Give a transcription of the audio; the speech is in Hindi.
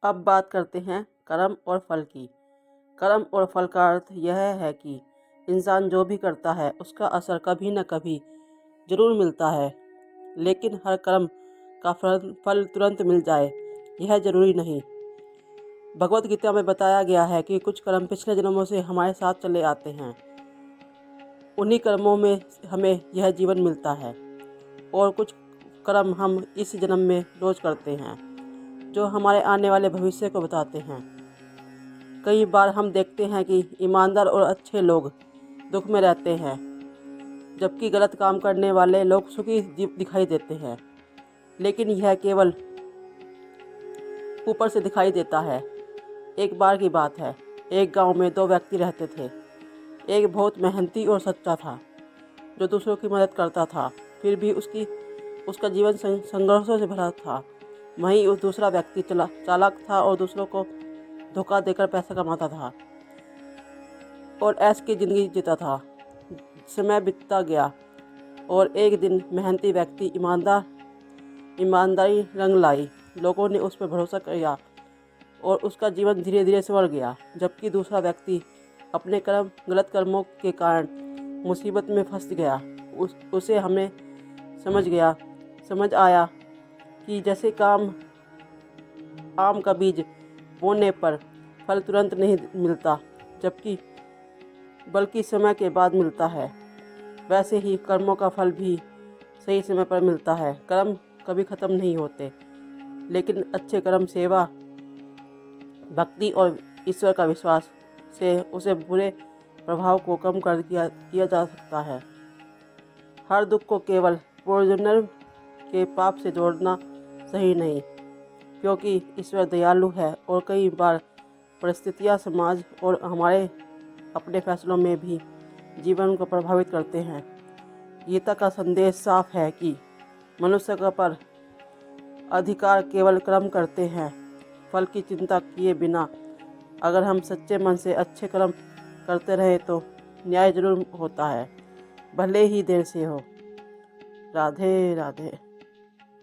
अब बात करते हैं कर्म और फल की। कर्म और फल का अर्थ यह है कि इंसान जो भी करता है उसका असर कभी न कभी जरूर मिलता है, लेकिन हर कर्म का फल तुरंत मिल जाए यह जरूरी नहीं। भगवत गीता में बताया गया है कि कुछ कर्म पिछले जन्मों से हमारे साथ चले आते हैं, उन्हीं कर्मों में हमें यह जीवन मिलता है, और कुछ कर्म हम इस जन्म में रोज करते हैं जो हमारे आने वाले भविष्य को बताते हैं। कई बार हम देखते हैं कि ईमानदार और अच्छे लोग दुख में रहते हैं, जबकि गलत काम करने वाले लोग सुखी दिखाई देते हैं, लेकिन यह केवल ऊपर से दिखाई देता है। एक बार की बात है, एक गांव में दो व्यक्ति रहते थे। एक बहुत मेहनती और सच्चा था जो दूसरों की मदद करता था, फिर भी उसका जीवन संघर्षों से भरा था। वहीं उस दूसरा व्यक्ति चालाक था और दूसरों को धोखा देकर पैसा कमाता था और ऐश की ज़िंदगी जीता था। समय बीतता गया और एक दिन मेहनती व्यक्ति ईमानदारी रंग लाई। लोगों ने उस पर भरोसा किया और उसका जीवन धीरे धीरे संवर गया, जबकि दूसरा व्यक्ति अपने गलत कर्मों के कारण मुसीबत में फंस गया। उसे हमें समझ आया कि जैसे आम का बीज बोने पर फल तुरंत नहीं मिलता, बल्कि समय के बाद मिलता है, वैसे ही कर्मों का फल भी सही समय पर मिलता है। कर्म कभी ख़त्म नहीं होते, लेकिन अच्छे कर्म, सेवा, भक्ति और ईश्वर का विश्वास से उसे बुरे प्रभाव को कम कर किया जा सकता है। हर दुख को केवल पूर्वजन्म के पाप से जोड़ना सही नहीं, क्योंकि ईश्वर दयालु है और कई बार परिस्थितियां, समाज और हमारे अपने फैसलों में भी जीवन को प्रभावित करते हैं। गीता का संदेश साफ है कि मनुष्य का पर अधिकार केवल कर्म करते हैं, फल की चिंता किए बिना। अगर हम सच्चे मन से अच्छे कर्म करते रहे तो न्याय जरूर होता है, भले ही देर से हो। राधे राधे।